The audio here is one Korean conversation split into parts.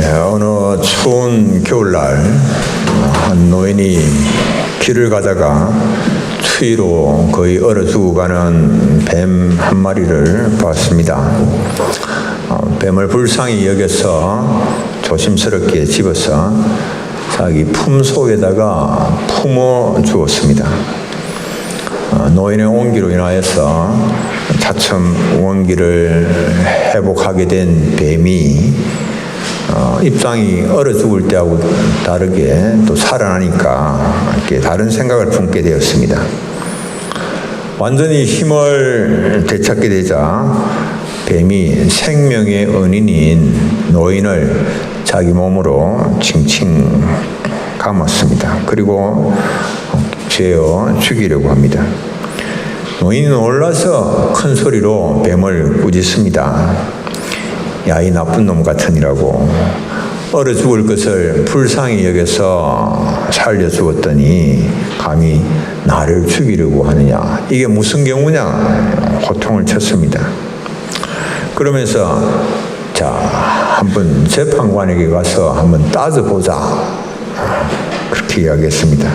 어느 추운 겨울날 한 노인이 길을 가다가 추위로 거의 얼어 죽어가는 뱀 한 마리를 봤습니다. 뱀을 불쌍히 여겨서 조심스럽게 집어서 자기 품 속에다가 품어 주었습니다. 노인의 온기로 인하여서 차츰 원기를 회복하게 된 뱀이 입장이 얼어 죽을 때하고 다르게 또 살아나니까 이렇게 다른 생각을 품게 되었습니다. 완전히 힘을 되찾게 되자 뱀이 생명의 은인인 노인을 자기 몸으로 칭칭 감았습니다. 그리고 죄어 죽이려고 합니다. 노인이 놀라서 큰 소리로 뱀을 꾸짖습니다. 야, 이 나쁜 놈 같으니라고. 얼어 죽을 것을 불쌍히 여겨서 살려주었더니 감히 나를 죽이려고 하느냐. 이게 무슨 경우냐. 호통을 쳤습니다. 그러면서 자, 한번 재판관에게 가서 한번 따져보자. 그렇게 이야기했습니다.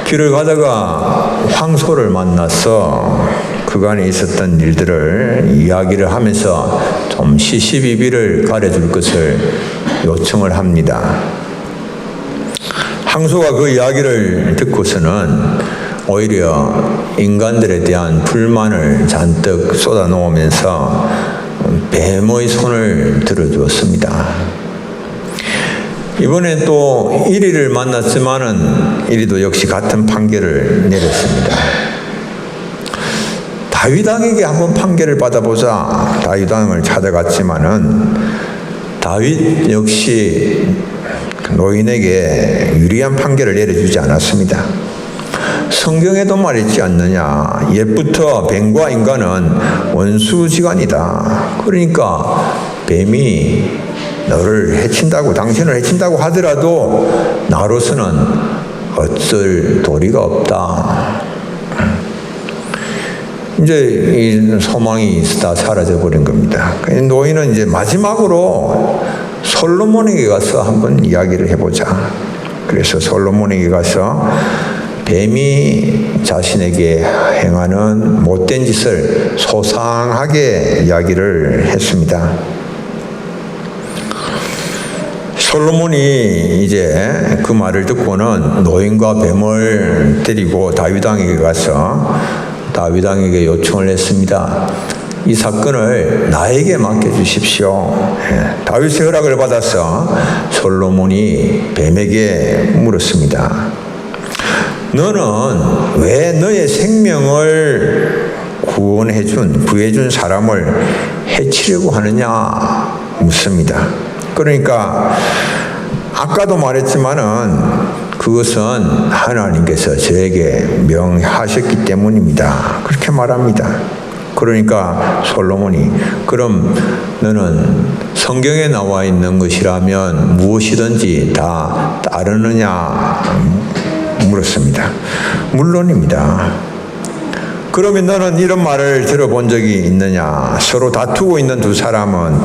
길을 가다가 황소를 만나서 그간에 있었던 일들을 이야기를 하면서 좀 시시비비를 가려줄 것을 요청을 합니다. 황소가 그 이야기를 듣고서는 오히려 인간들에 대한 불만을 잔뜩 쏟아놓으면서 뱀의 손을 들어주었습니다. 이번에 또 이리를 만났지만은 이리도 역시 같은 판결을 내렸습니다. 다윗 왕에게 한번 판결을 받아보자. 다윗 왕을 찾아갔지만은 다윗 역시 노인에게 유리한 판결을 내려주지 않았습니다. 성경에도 말했지 않느냐. 옛부터 뱀과 인간은 원수지간이다. 그러니까 뱀이 너를 해친다고, 당신을 해친다고 하더라도 나로서는 어쩔 도리가 없다. 이제 이 소망이 다 사라져 버린 겁니다. 노인은 이제 마지막으로 솔로몬에게 가서 한번 이야기를 해보자. 그래서 솔로몬에게 가서 뱀이 자신에게 행하는 못된 짓을 소상하게 이야기를 했습니다. 솔로몬이 이제 그 말을 듣고는 노인과 뱀을 데리고 다윗 왕에게 가서 다윗 왕에게 요청을 했습니다. 이 사건을 나에게 맡겨주십시오. 다윗의 허락을 받아서 솔로몬이 뱀에게 물었습니다. 너는 왜 너의 생명을 구해준 사람을 해치려고 하느냐 묻습니다. 그러니까 아까도 말했지만은 그것은 하나님께서 저에게 명하셨기 때문입니다. 그렇게 말합니다. 그러니까 솔로몬이 그럼 너는 성경에 나와 있는 것이라면 무엇이든지 다 따르느냐 물었습니다. 물론입니다. 그러면 너는 이런 말을 들어본 적이 있느냐? 서로 다투고 있는 두 사람은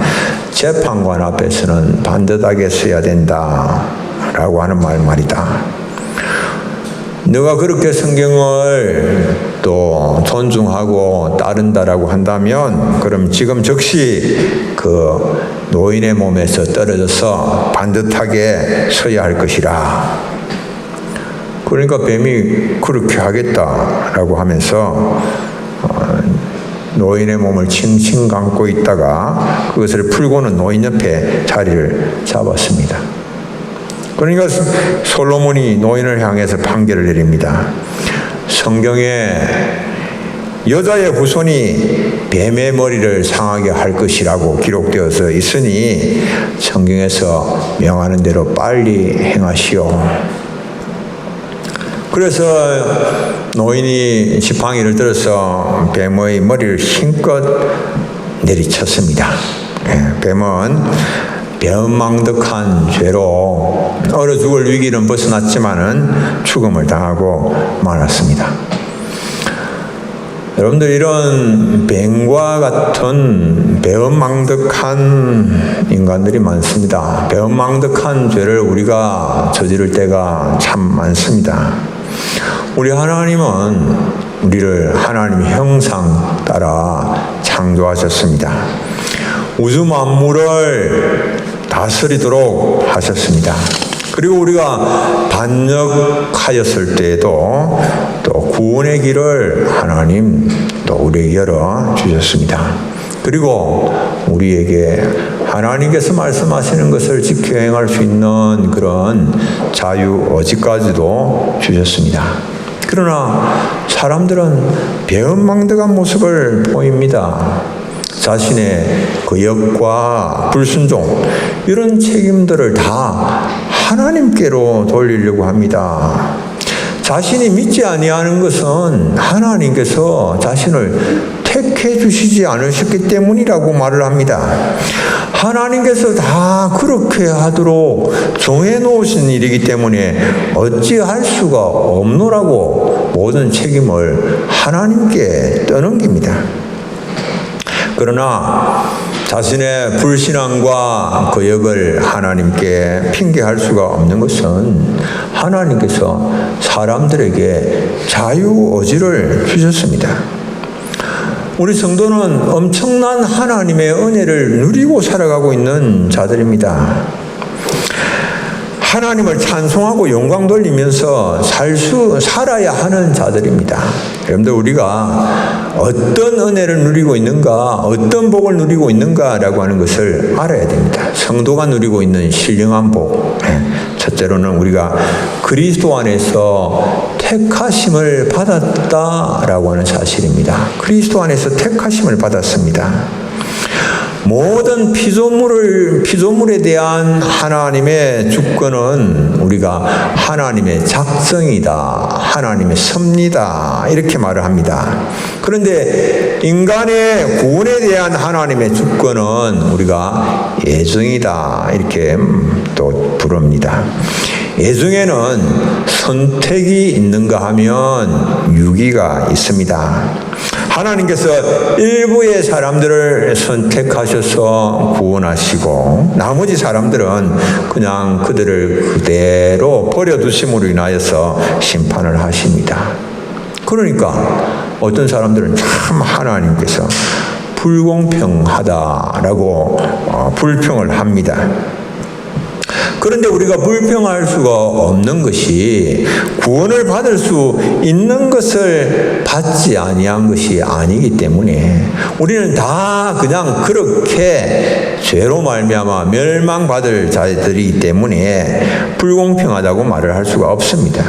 재판관 앞에서는 반듯하게 서야 된다 라고 하는 말이다. 너가 그렇게 성경을 또 존중하고 따른다라고 한다면 그럼 지금 즉시 그 노인의 몸에서 떨어져서 반듯하게 서야 할 것이라. 그러니까 뱀이 그렇게 하겠다라고 하면서 노인의 몸을 칭칭 감고 있다가 그것을 풀고는 노인 옆에 자리를 잡았습니다. 그러니까 솔로몬이 노인을 향해서 판결을 내립니다. 성경에 여자의 후손이 뱀의 머리를 상하게 할 것이라고 기록되어서 있으니 성경에서 명하는 대로 빨리 행하시오. 그래서 노인이 지팡이를 들어서 뱀의 머리를 힘껏 내리쳤습니다. 뱀은 배은망덕한 죄로 얼어 죽을 위기는 벗어났지만은 죽음을 당하고 말았습니다. 여러분들 이런 뱀과 같은 배은망덕한 인간들이 많습니다. 배은망덕한 죄를 우리가 저지를 때가 참 많습니다. 우리 하나님은 우리를 하나님의 형상 따라 창조하셨습니다. 우주 만물을 다스리도록 하셨습니다. 그리고 우리가 반역하였을 때에도 또 구원의 길을 하나님 또 우리에게 열어 주셨습니다. 그리고 우리에게 하나님께서 말씀하시는 것을 지켜 행할 수 있는 그런 자유 의지까지도 주셨습니다. 그러나 사람들은 배은망덕한 모습을 보입니다. 자신의 거역과 불순종 이런 책임들을 다 하나님께로 돌리려고 합니다. 자신이 믿지 아니하는 것은 하나님께서 자신을 택해 주시지 않으셨기 때문이라고 말을 합니다. 하나님께서 다 그렇게 하도록 정해 놓으신 일이기 때문에 어찌할 수가 없노라고 모든 책임을 하나님께 떠넘깁니다. 그러나 자신의 불신앙과 거역을 하나님께 핑계할 수가 없는 것은 하나님께서 사람들에게 자유의지를 주셨습니다. 우리 성도는 엄청난 하나님의 은혜를 누리고 살아가고 있는 자들입니다. 하나님을 찬송하고 영광 돌리면서 살아야 하는 자들입니다. 여러분들 우리가 어떤 은혜를 누리고 있는가, 어떤 복을 누리고 있는가라고 하는 것을 알아야 됩니다. 성도가 누리고 있는 신령한 복. 첫째로는 우리가 그리스도 안에서 택하심을 받았다라고 하는 사실입니다. 그리스도 안에서 택하심을 받았습니다. 모든 피조물에 대한 하나님의 주권은 우리가 하나님의 작정이다, 하나님의 섭리다 이렇게 말을 합니다. 그런데 인간의 구원에 대한 하나님의 주권은 우리가 예정이다 이렇게 또 부릅니다. 예정에는 선택이 있는가 하면 유기가 있습니다. 하나님께서 일부의 사람들을 선택하셔서 구원하시고 나머지 사람들은 그냥 그들을 그대로 버려두심으로 인하여서 심판을 하십니다. 그러니까 어떤 사람들은 참 하나님께서 불공평하다라고 불평을 합니다. 그런데 우리가 불평할 수가 없는 것이 구원을 받을 수 있는 것을 받지 아니한 것이 아니기 때문에 우리는 다 그냥 그렇게 죄로 말미암아 멸망받을 자들이기 때문에 불공평하다고 말을 할 수가 없습니다.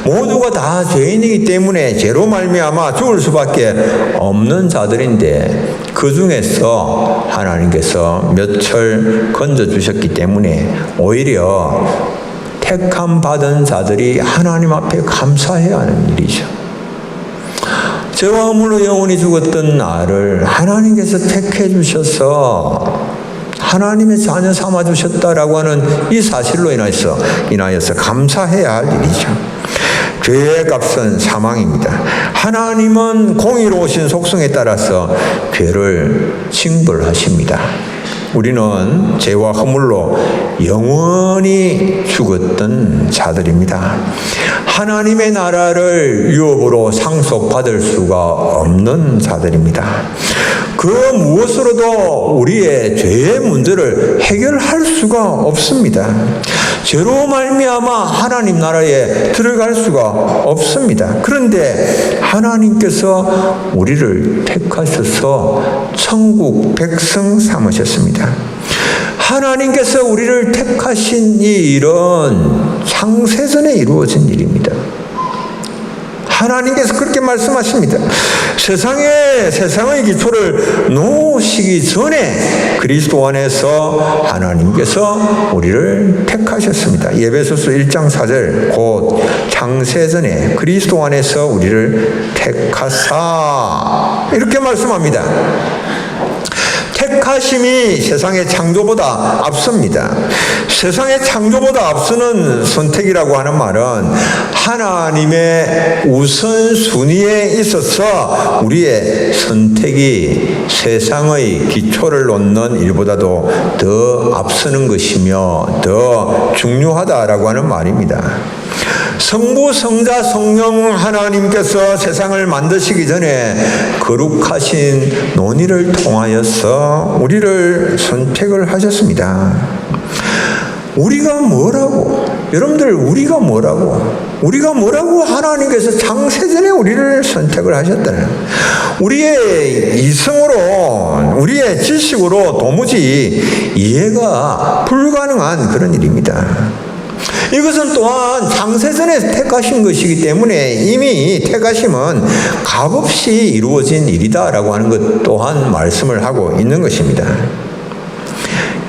모두가 다 죄인이기 때문에 죄로 말미암아 죽을 수밖에 없는 자들인데 그 중에서 하나님께서 몇철 건져주셨기 때문에 오히려 택함 받은 자들이 하나님 앞에 감사해야 하는 일이죠. 죄와 허물로 영원히 죽었던 나를 하나님께서 택해 주셔서 하나님의 자녀 삼아 주셨다라고 하는 이 사실로 인하여서 감사해야 할 일이죠. 죄의 값은 사망입니다. 하나님은 공의로우신 속성에 따라서 죄를 징벌하십니다. 우리는 죄와 허물로 영원히 죽었던 자들입니다. 하나님의 나라를 유업으로 상속받을 수가 없는 자들입니다. 그 무엇으로도 우리의 죄의 문제를 해결할 수가 없습니다. 죄로 말미암아 하나님 나라에 들어갈 수가 없습니다. 그런데 하나님께서 우리를 택하셔서 천국 백성 삼으셨습니다. 하나님께서 우리를 택하신 이 일은 창세전에 이루어진 일입니다. 하나님께서 그렇게 말씀하십니다. 세상의 기초를 놓으시기 전에 그리스도 안에서 하나님께서 우리를 택하셨습니다. 에베소서 1장 4절 곧 창세전에 그리스도 안에서 우리를 택하사 이렇게 말씀합니다. 택하심이 세상의 창조보다 앞섭니다. 세상의 창조보다 앞서는 선택이라고 하는 말은 하나님의 우선순위에 있어서 우리의 선택이 세상의 기초를 놓는 일보다도 더 앞서는 것이며 더 중요하다라고 하는 말입니다. 성부, 성자, 성령 하나님께서 세상을 만드시기 전에 거룩하신 논의를 통하여서 우리를 선택을 하셨습니다. 우리가 뭐라고? 여러분들 우리가 뭐라고 하나님께서 창세전에 우리를 선택을 하셨다는 우리의 이성으로 우리의 지식으로 도무지 이해가 불가능한 그런 일입니다. 이것은 또한 창세전에 택하신 것이기 때문에 이미 택하심은 값없이 이루어진 일이다라고 하는 것 또한 말씀을 하고 있는 것입니다.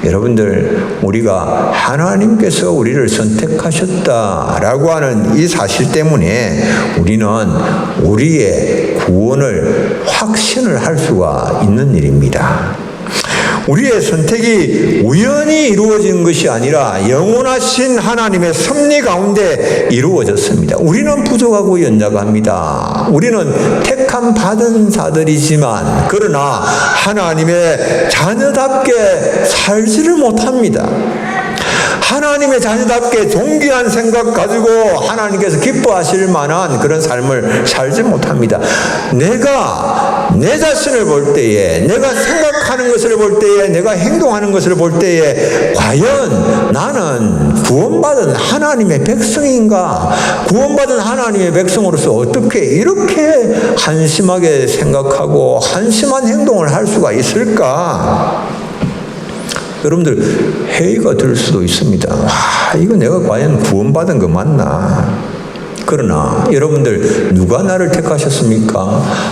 여러분들 우리가 하나님께서 우리를 선택하셨다라고 하는 이 사실 때문에 우리는 우리의 구원을 확신을 할 수가 있는 일입니다. 우리의 선택이 우연히 이루어진 것이 아니라 영원하신 하나님의 섭리 가운데 이루어졌습니다. 우리는 부족하고 연약합니다. 우리는 택함 받은 자들이지만 그러나 하나님의 자녀답게 살지를 못합니다. 하나님의 자녀답게 존귀한 생각 가지고 하나님께서 기뻐하실 만한 그런 삶을 살지 못합니다. 내가 내 자신을 볼 때에, 내가 생각하는 것을 볼 때에, 내가 행동하는 것을 볼 때에 과연 나는 구원받은 하나님의 백성인가? 구원받은 하나님의 백성으로서 어떻게 이렇게 한심하게 생각하고 한심한 행동을 할 수가 있을까? 여러분들 회의가 들 수도 있습니다. 이거 내가 과연 구원받은 거 맞나? 그러나 여러분들 누가 나를 택하셨습니까?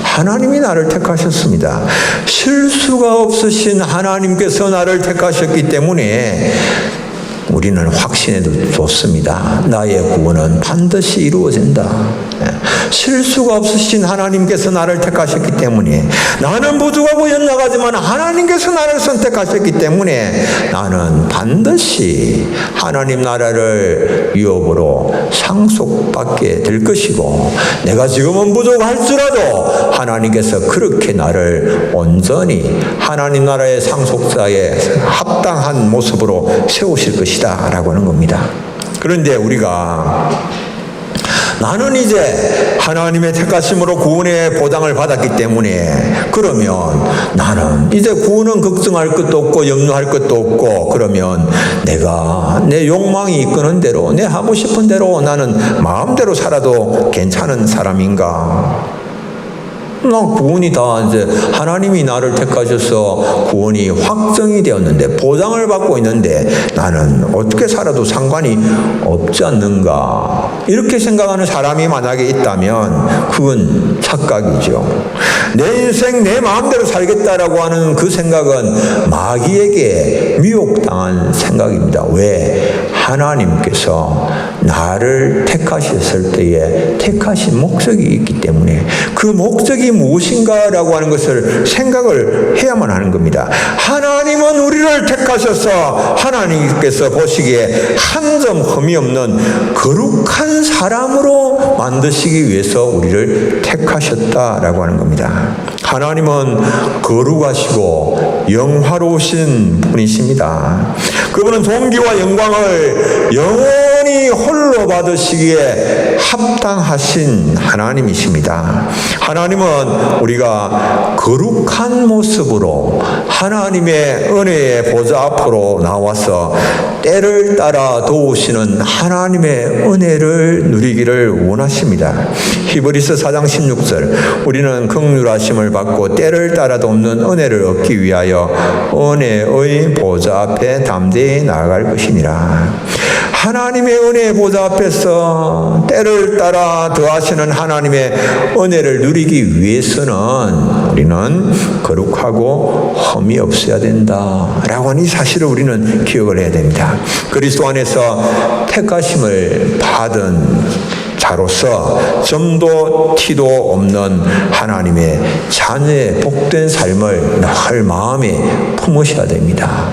하나님이 나를 택하셨습니다. 실수가 없으신 하나님께서 나를 택하셨기 때문에 우리는 확신해도 좋습니다. 나의 구원은 반드시 이루어진다. 실수가 없으신 하나님께서 나를 택하셨기 때문에 나는 부족하고 연약하지만 하나님께서 나를 선택하셨기 때문에 나는 반드시 하나님 나라를 유업으로 상속받게 될 것이고 내가 지금은 부족할지라도 하나님께서 그렇게 나를 온전히 하나님 나라의 상속자에 합당한 모습으로 세우실 것이다 라고 하는 겁니다. 그런데 우리가 나는 이제 하나님의 택하심으로 구원의 보장을 받았기 때문에 그러면 나는 이제 구원은 걱정할 것도 없고 염려할 것도 없고 그러면 내가 내 욕망이 이끄는 대로 내 하고 싶은 대로 나는 마음대로 살아도 괜찮은 사람인가? 나 구원이 다 이제 하나님이 나를 택하셔서 구원이 확정이 되었는데 보장을 받고 있는데 나는 어떻게 살아도 상관이 없지 않는가 이렇게 생각하는 사람이 만약에 있다면 그건 착각이죠. 내 인생 내 마음대로 살겠다라고 하는 그 생각은 마귀에게 미혹당한 생각입니다. 왜? 하나님께서 나를 택하셨을 때에 택하신 목적이 있기 때문에 그 목적이 무엇인가라고 하는 것을 생각을 해야만 하는 겁니다. 하나님은 우리를 택하셔서 하나님께서 보시기에 한 점 흠이 없는 거룩한 사람으로 만드시기 위해서 우리를 택하셨다라고 하는 겁니다. 하나님은 거룩하시고 영화로우신 분이십니다. 그분은 존귀와 영광을 영원히 홀로 받으시기에 합당하신 하나님이십니다. 하나님은 우리가 거룩한 모습으로 하나님의 은혜의 보좌 앞으로 나와서 때를 따라 도우시는 하나님의 은혜를 누리기를 원하십니다. 히브리서 4장 16절 우리는 긍휼하심을 받고 때를 따라 돕는 은혜를 얻기 위하여 은혜의 보좌 앞에 담대히 나아갈 것이니라. 하나님의 은혜의 보좌 앞에서 때를 따라 더하시는 하나님의 은혜를 누리기 위해서는 우리는 거룩하고 흠이 없어야 된다라고 하는 이 사실을 우리는 기억을 해야 됩니다. 그리스도 안에서 택하심을 받은 자로서 점도 티도 없는 하나님의 자녀의 복된 삶을 늘 마음에 품으셔야 됩니다.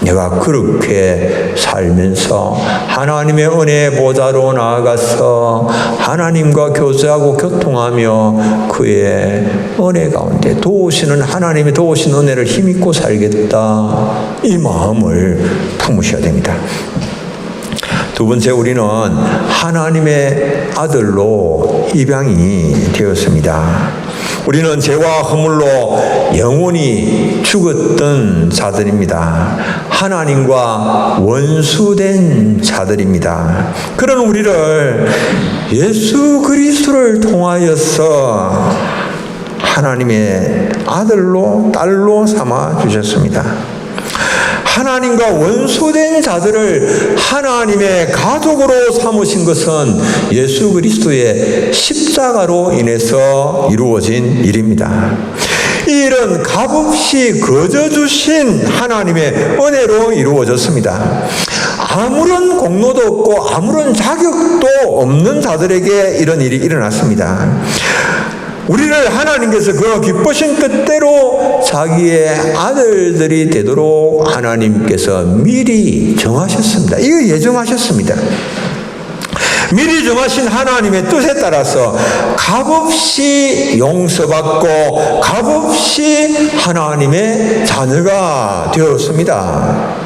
내가 그렇게 살면서 하나님의 은혜의 보좌로 나아가서 하나님과 교제하고 교통하며 그의 은혜 가운데 도우시는 하나님의 도우신 은혜를 힘입고 살겠다, 이 마음을 품으셔야 됩니다. 두 번째, 우리는 하나님의 아들로 입양이 되었습니다. 우리는 죄와 허물로 영원히 죽었던 자들입니다. 하나님과 원수된 자들입니다. 그런 우리를 예수 그리스도를 통하여서 하나님의 아들로 딸로 삼아 주셨습니다. 하나님과 원수된 자들을 하나님의 가족으로 삼으신 것은 예수 그리스도의 십자가로 인해서 이루어진 일입니다. 이 일은 값없이 거저 주신 하나님의 은혜로 이루어졌습니다. 아무런 공로도 없고 아무런 자격도 없는 자들에게 이런 일이 일어났습니다. 우리를 하나님께서 그 기쁘신 뜻대로 자기의 아들들이 되도록 하나님께서 미리 정하셨습니다. 이거 예정하셨습니다. 미리 정하신 하나님의 뜻에 따라서 값없이 용서받고 값없이 하나님의 자녀가 되었습니다.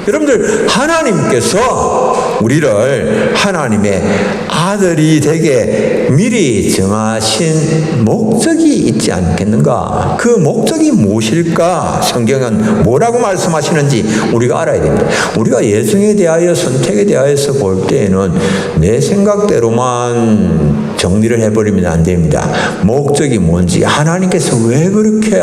여러분들, 하나님께서 우리를 하나님의 아들이 되게 미리 정하신 목적이 있지 않겠는가? 그 목적이 무엇일까? 성경은 뭐라고 말씀하시는지 우리가 알아야 됩니다. 우리가 예정에 대하여, 선택에 대하여서 볼 때에는 내 생각대로만 정리를 해버리면 안 됩니다. 목적이 뭔지, 하나님께서 왜 그렇게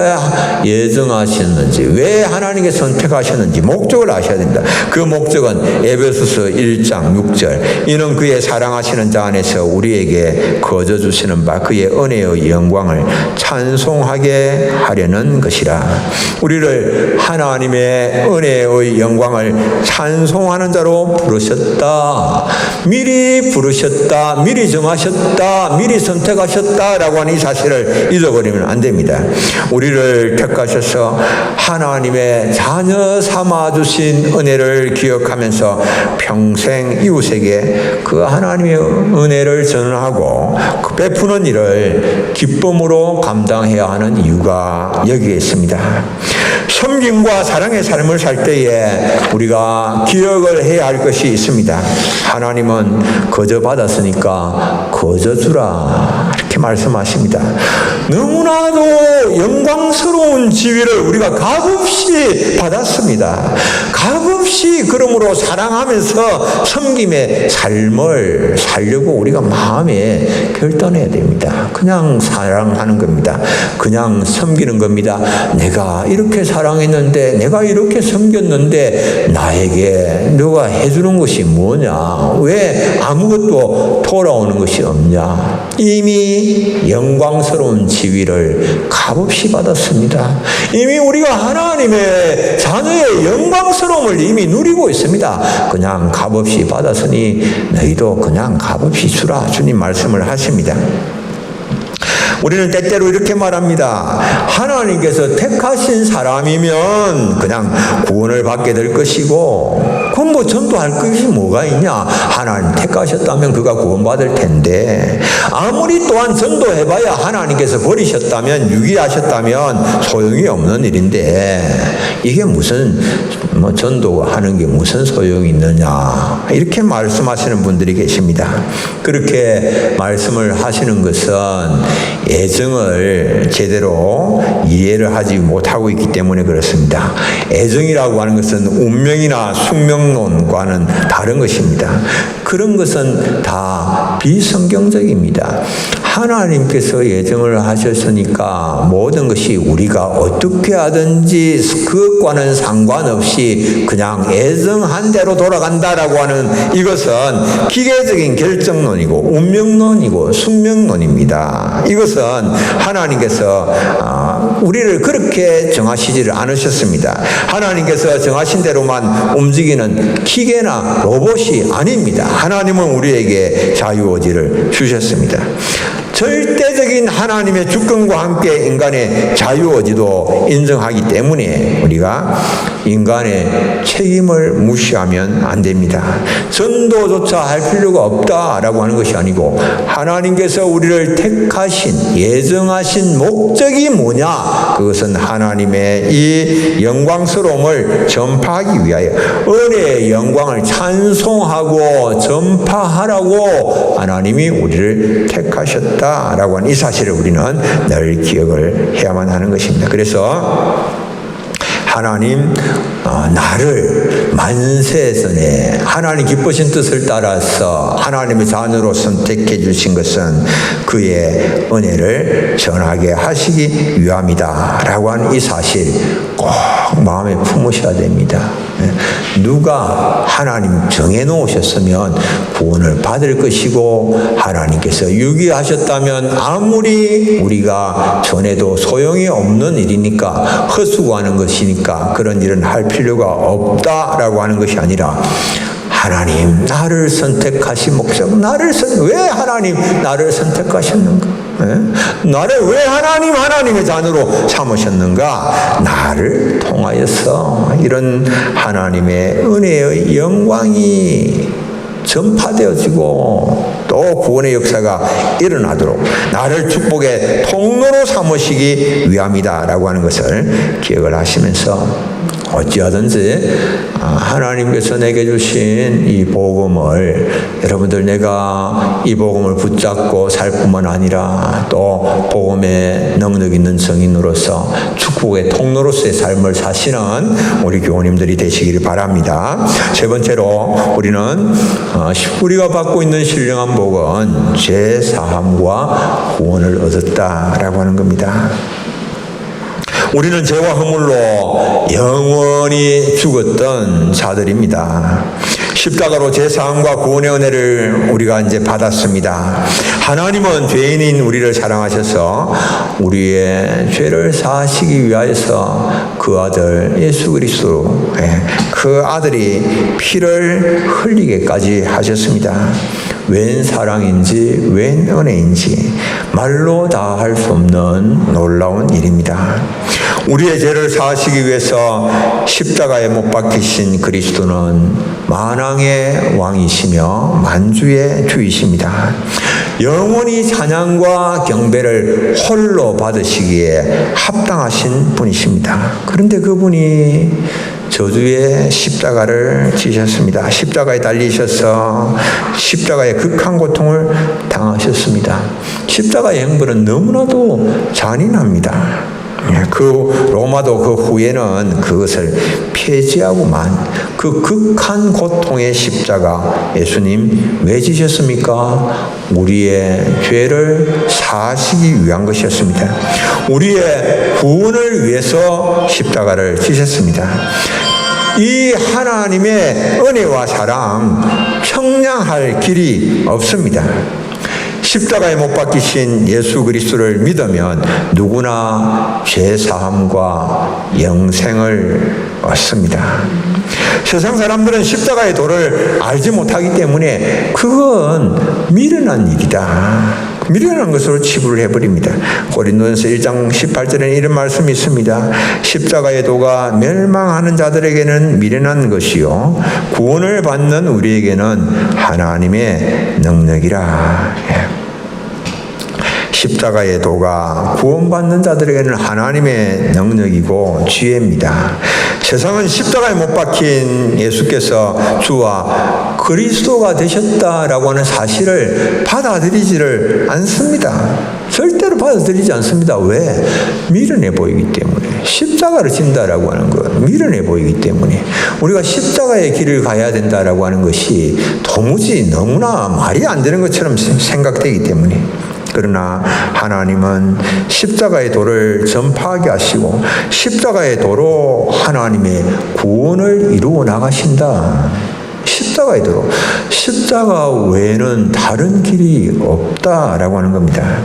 예정하셨는지, 왜 하나님께서 선택하셨는지 목적을 아셔야 됩니다. 그 목적은 에베소서 1장 6절, 이는 그의 사랑하시는 자 안에서 우리에게 거저 주시는 바 그의 은혜의 영광을 찬송하게 하려는 것이라. 우리를 하나님의 은혜의 영광을 찬송하는 자로 부르셨다, 미리 부르셨다, 미리 정하셨다, 미리 선택하셨다라고 하는 이 사실을 잊어버리면 안 됩니다. 우리를 택하셔서 하나님의 자녀 삼아주신 은혜를 기억하면서 평생 이웃에게 그 하나님의 은혜를 전하고 그 베푸는 일을 기쁨으로 감당해야 하는 이유가 여기에 있습니다. 섬김과 사랑의 삶을 살 때에 우리가 기억을 해야 할 것이 있습니다. 하나님은 거저 받았으니까 거저 주라, 이렇게 말씀하십니다. 너무나도 영광스러운 지위를 우리가 값없이 받았습니다. 값없이 그러므로 사랑하면서 섬김의 삶을 살려고 우리가 마음에 결단해야 됩니다. 그냥 사랑하는 겁니다. 그냥 섬기는 겁니다. 내가 이렇게 사랑했는데, 내가 이렇게 섬겼는데 나에게 너가 해주는 것이 뭐냐? 왜 아무것도 돌아오는 것이 없냐? 이미 영광스러운 지위를 값없이 받았습니다. 이미 우리가 하나님의 자녀의 영광스러움을 이미 누리고 있습니다. 그냥 값없이 받았으니 너희도 그냥 값없이 주라, 주님 말씀을 하십니다. 우리는 때때로 이렇게 말합니다. 하나님께서 택하신 사람이면 그냥 구원을 받게 될 것이고, 그럼 뭐 전도할 것이 뭐가 있냐? 하나님 택하셨다면 그가 구원받을 텐데, 아무리 또한 전도해봐야 하나님께서 버리셨다면, 유기하셨다면 소용이 없는 일인데, 이게 무슨 전도하는 게 무슨 소용이 있느냐, 이렇게 말씀하시는 분들이 계십니다. 그렇게 말씀을 하시는 것은 애정을 제대로 이해를 하지 못하고 있기 때문에 그렇습니다. 애정이라고 하는 것은 운명이나 숙명론과는 다른 것입니다. 그런 것은 다 비성경적입니다. 하나님께서 예정을 하셨으니까 모든 것이 우리가 어떻게 하든지 그것과는 상관없이 그냥 애정한 대로 돌아간다라고 하는 이것은 기계적인 결정론이고 운명론이고 숙명론입니다. 이것은 하나님께서 우리를 그렇게 정하시지를 않으셨습니다. 하나님께서 정하신 대로만 움직이는 기계나 로봇이 아닙니다. 하나님은 우리에게 자유의지를 주셨습니다. 절대적인 하나님의 주권과 함께 인간의 자유의지도 인정하기 때문에 우리가 인간의 책임을 무시하면 안 됩니다. 전도조차 할 필요가 없다라고 하는 것이 아니고 하나님께서 우리를 택하신 예정하신 목적이 뭐냐? 그것은 하나님의 이 영광스러움을 전파하기 위하여 은혜의 영광을 찬송하고 전파하라고 하나님이 우리를 택하셨다라고 하는 이 사실을 우리는 늘 기억을 해야만 하는 것입니다. 그래서 하나님 나를 만세전에 하나님 기쁘신 뜻을 따라서 하나님의 자녀로 선택해 주신 것은 그의 은혜를 전하게 하시기 위함이다 라고 하는 이 사실 꼭 마음에 품으셔야 됩니다. 누가 하나님 정해놓으셨으면 구원을 받을 것이고 하나님께서 유기하셨다면 아무리 우리가 전해도 소용이 없는 일이니까 헛수고하는 것이니까 그런 일은 할 필요가 없다라고 하는 것이 아니라 하나님 나를 선택하신 목적 왜 하나님 나를 선택하셨는가? 나를 왜 하나님의 자녀로 삼으셨는가? 나를 통하여서 이런 하나님의 은혜의 영광이 전파되어지고 또 구원의 역사가 일어나도록 나를 축복의 통로로 삼으시기 위함이다라고 하는 것을 기억을 하시면서 어찌하든지 하나님께서 내게 주신 이 복음을 여러분들 내가 이 복음을 붙잡고 살 뿐만 아니라 또 복음의 능력 있는 증인으로서 축복의 통로로서의 삶을 사시는 우리 교우님들이 되시기를 바랍니다. 세 번째로 우리가 받고 있는 신령한 복은 죄사함과 구원을 얻었다라고 하는 겁니다. 우리는 죄와 허물로 영원히 죽었던 자들입니다. 십자가로 죄사함과 구원의 은혜를 우리가 이제 받았습니다. 하나님은 죄인인 우리를 사랑하셔서 우리의 죄를 사하시기 위하여서 그 아들 예수 그리스도 그 아들이 피를 흘리게까지 하셨습니다. 웬 사랑인지 웬 은혜인지 말로 다 할 수 없는 놀라운 일입니다. 우리의 죄를 사하시기 위해서 십자가에 못 박히신 그리스도는 만왕의 왕이시며 만주의 주이십니다. 영원히 찬양과 경배를 홀로 받으시기에 합당하신 분이십니다. 그런데 그분이 저주의 십자가를 지셨습니다. 십자가에 달리셔서 십자가의 극한 고통을 당하셨습니다. 십자가의 형벌은 너무나도 잔인합니다. 그 로마도 그 후에는 그것을 폐지하고만 그 극한 고통의 십자가 예수님 왜 지셨습니까? 우리의 죄를 사하시기 위한 것이었습니다. 우리의 구원을 위해서 십자가를 지셨습니다. 이 하나님의 은혜와 사랑 청량할 길이 없습니다. 십자가에 못 박히신 예수 그리스도를 믿으면 누구나 죄사함과 영생을 얻습니다. 세상 사람들은 십자가의 도를 알지 못하기 때문에 그건 미련한 일이다. 미련한 것으로 치부를 해버립니다. 고린도전서 1장 18절에는 이런 말씀이 있습니다. 십자가의 도가 멸망하는 자들에게는 미련한 것이요 구원을 받는 우리에게는 하나님의 능력이라. 십자가의 도가 구원받는 자들에게는 하나님의 능력이고 지혜입니다. 세상은 십자가에 못 박힌 예수께서 주와 그리스도가 되셨다라고 하는 사실을 받아들이지를 않습니다. 절대로 받아들이지 않습니다. 왜? 미련해 보이기 때문에. 십자가를 진다라고 하는 것, 미련해 보이기 때문에. 우리가 십자가의 길을 가야 된다라고 하는 것이 도무지 너무나 말이 안 되는 것처럼 생각되기 때문에. 그러나 하나님은 십자가의 도를 전파하게 하시고 십자가의 도로 하나님의 구원을 이루어 나가신다. 십자가의 도로. 십자가 외에는 다른 길이 없다라고 하는 겁니다.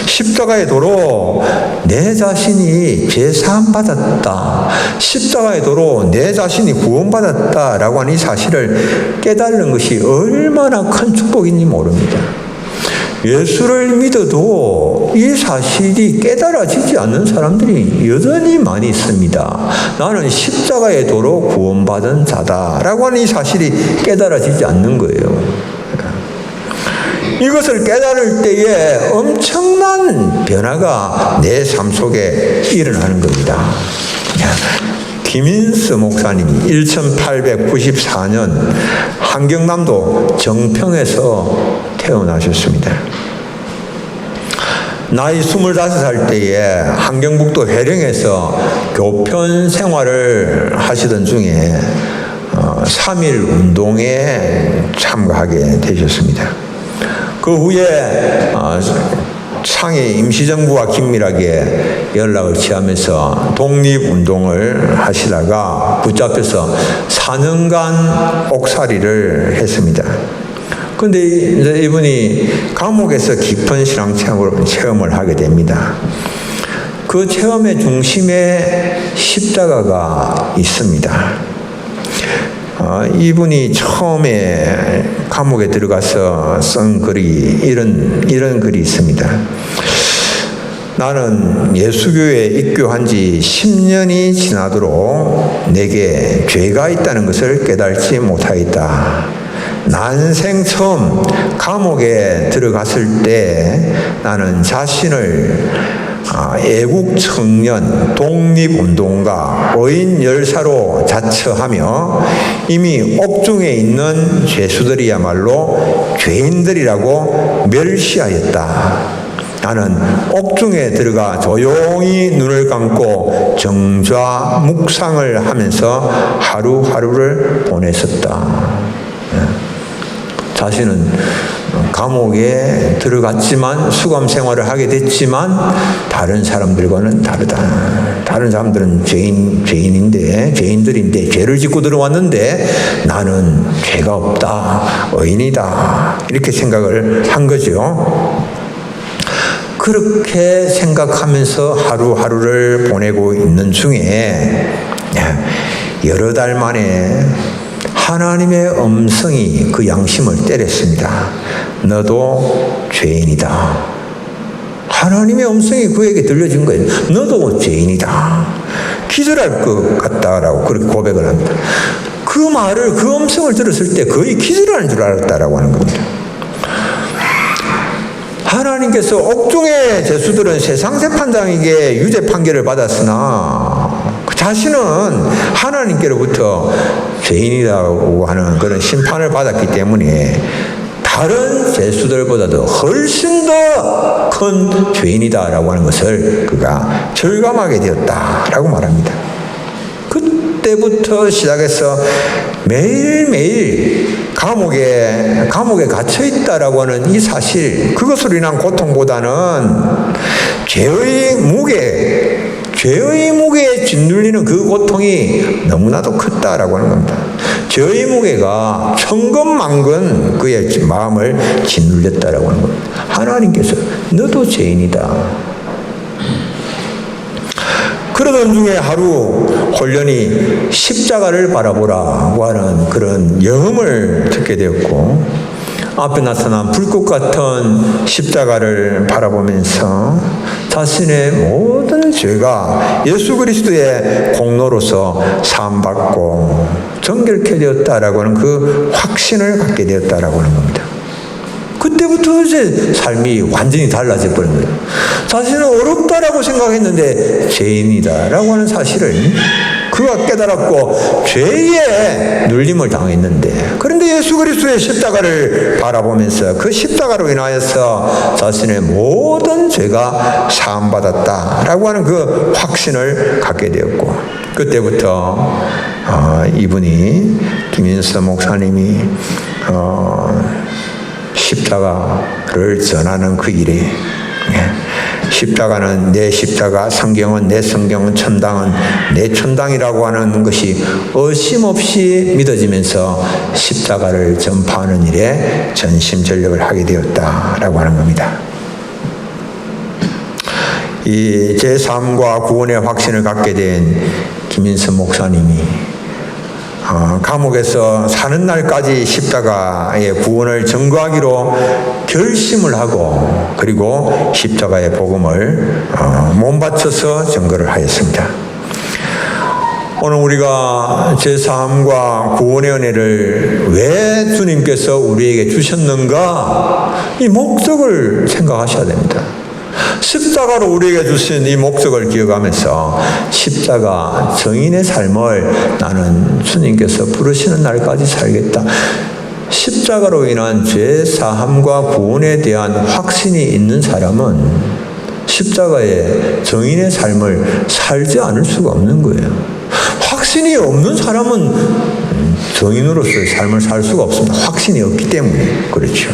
십자가의 도로 내 자신이 죄사함 받았다. 십자가의 도로 내 자신이 구원받았다라고 하는 이 사실을 깨달는 것이 얼마나 큰 축복인지 모릅니다. 예수를 믿어도 이 사실이 깨달아지지 않는 사람들이 여전히 많이 있습니다. 나는 십자가의 도로 구원받은 자다라고 하는 이 사실이 깨달아지지 않는 거예요. 이것을 깨달을 때에 엄청난 변화가 내 삶 속에 일어나는 겁니다. 김인수 목사님이 1894년 한경남도 정평에서 태어나셨습니다. 나이 25살 때에 함경북도 회령에서 교편 생활을 하시던 중에 3.1 운동에 참가하게 되셨습니다. 그 후에 상해 임시정부와 긴밀하게 연락을 취하면서 독립운동을 하시다가 붙잡혀서 4년간 옥살이를 했습니다. 그런데 이제 이분이 감옥에서 깊은 신앙 체험을 하게 됩니다. 그 체험의 중심에 십자가가 있습니다. 이분이 처음에 감옥에 들어가서 쓴 글이 이런 글이 있습니다. 나는 예수교에 입교한 지 10년이 지나도록 내게 죄가 있다는 것을 깨달지 못하였다. 난생 처음 감옥에 들어갔을 때 나는 자신을 애국 청년, 독립운동가, 의인 열사로 자처하며 이미 옥중에 있는 죄수들이야말로 죄인들이라고 멸시하였다. 나는 옥중에 들어가 조용히 눈을 감고 정좌 묵상을 하면서 하루하루를 보냈었다. 자신은 감옥에 들어갔지만 수감 생활을 하게 됐지만 다른 사람들과는 다르다. 다른 사람들은 죄인들인데 죄를 짓고 들어왔는데 나는 죄가 없다. 의인이다. 이렇게 생각을 한 거죠. 그렇게 생각하면서 하루하루를 보내고 있는 중에 여러 달 만에 하나님의 음성이 그 양심을 때렸습니다. 너도 죄인이다. 하나님의 음성이 그에게 들려진 거예요. 너도 죄인이다. 기절할 것 같다라고 그렇게 고백을 합니다. 그 말을, 그 음성을 들었을 때 거의 기절하는 줄 알았다라고 하는 겁니다. 하나님께서 옥중의 죄수들은 세상 재판장에게 유죄 판결을 받았으나 그 자신은 하나님께로부터 죄인이라고 하는 그런 심판을 받았기 때문에 다른 죄수들보다도 훨씬 더 큰 죄인이다라고 하는 것을 그가 절감하게 되었다라고 말합니다. 그때부터 시작해서 매일매일 감옥에 갇혀 있다라고 하는 이 사실, 그것으로 인한 고통보다는 죄의 무게에 짓눌리는 그 고통이 너무나도 컸다라고 하는 겁니다. 죄의 무게가 천근만근 그의 마음을 짓눌렸다라고 하는 겁니다. 하나님께서 너도 죄인이다. 그러던 중에 하루 홀연히 십자가를 바라보라고 하는 그런 영음을 듣게 되었고, 앞에 나타난 불꽃 같은 십자가를 바라보면서 자신의 모든 죄가 예수 그리스도의 공로로서 사함받고 정결케 되었다라고 하는 그 확신을 갖게 되었다라고 하는 겁니다. 그때부터 이제 삶이 완전히 달라져 버린 거예요. 자신은 어렵다라고 생각했는데 죄인이다라고 하는 사실을 그가 깨달았고 죄에 눌림을 당했는데, 그런데 예수 그리스도의 십자가를 바라보면서 그 십자가로 인하여서 자신의 모든 죄가 사함받았다라고 하는 그 확신을 갖게 되었고, 그때부터 이분이 김인수 목사님이 십자가를 전하는 그 일이, 십자가는 내 십자가, 성경은 내 성경, 천당은 내 천당이라고 하는 것이 어심없이 믿어지면서 십자가를 전파하는 일에 전심전력을 하게 되었다라고 하는 겁니다. 이 제3과 구원의 확신을 갖게 된 김인선 목사님이 감옥에서 사는 날까지 십자가의 구원을 전거하기로 결심을 하고 그리고 십자가의 복음을 몸바쳐서 전거를 하였습니다. 오늘 우리가 제3과 구원의 은혜를 왜 주님께서 우리에게 주셨는가? 이 목적을 생각하셔야 됩니다. 십자가로 우리에게 주신 이 목적을 기억하면서 십자가 정인의 삶을 나는 주님께서 부르시는 날까지 살겠다. 십자가로 인한 죄 사함과 구원에 대한 확신이 있는 사람은 십자가의 정인의 삶을 살지 않을 수가 없는 거예요. 확신이 없는 사람은 정인으로서의 삶을 살 수가 없습니다. 확신이 없기 때문에 그렇죠.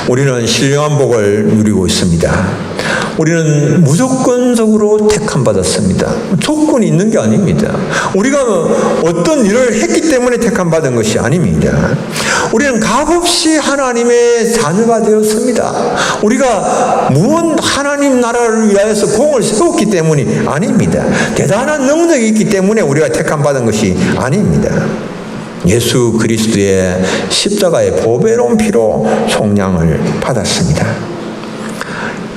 우리는 신령한 복을 누리고 있습니다. 우리는 무조건적으로 택함 받았습니다. 조건이 있는 게 아닙니다. 우리가 어떤 일을 했기 때문에 택함 받은 것이 아닙니다. 우리는 값없이 하나님의 자녀가 되었습니다. 우리가 무언 하나님 나라를 위하여서 공을 세웠기 때문이 아닙니다. 대단한 능력이 있기 때문에 우리가 택함 받은 것이 아닙니다. 예수 그리스도의 십자가의 보배로운 피로 속량을 받았습니다.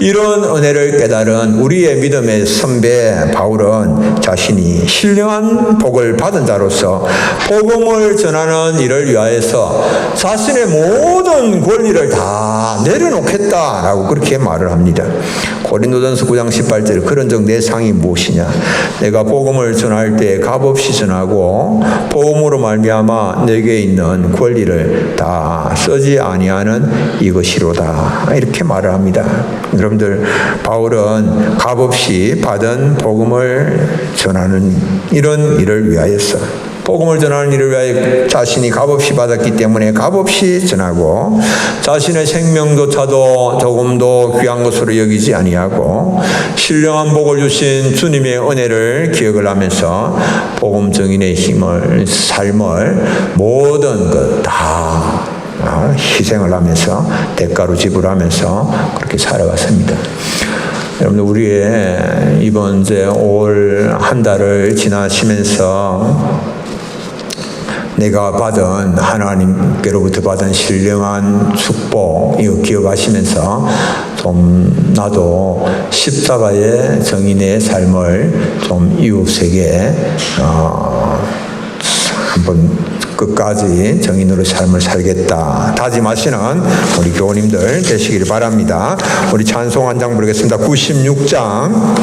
이런 은혜를 깨달은 우리의 믿음의 선배 바울은 자신이 신령한 복을 받은 자로서 복음을 전하는 일을 위하여서 자신의 모든 권리를 다 내려놓겠다라고 그렇게 말을 합니다. 고린도전서 9장 18절 그런즉 내 상이 무엇이냐 내가 복음을 전할 때 값없이 전하고 복음으로 말미암아 내게 있는 권리를 다 쓰지 아니하는 이것이로다 이렇게 말을 합니다. 여러분들 바울은 값없이 받은 복음을 전하는 이런 일을 위하여서 복음을 전하는 일을 위하여 자신이 값없이 받았기 때문에 값없이 전하고 자신의 생명조차도 조금도 귀한 것으로 여기지 아니하고 신령한 복을 주신 주님의 은혜를 기억을 하면서 복음 증인의 힘을 삶을 모든 것 다 희생을 하면서 대가로 지불하면서 그렇게 살아갔습니다. 여러분들 우리의 이번 이제 올 한 달을 지나시면서 내가 받은 하나님께로부터 받은 신령한 축복 이거 기억하시면서 좀 나도 십자가의 정인의 삶을 좀 이웃에게 한번 끝까지 정인으로 삶을 살겠다 다짐하시는 우리 교우님들 되시기를 바랍니다. 우리 찬송 한 장 부르겠습니다. 96장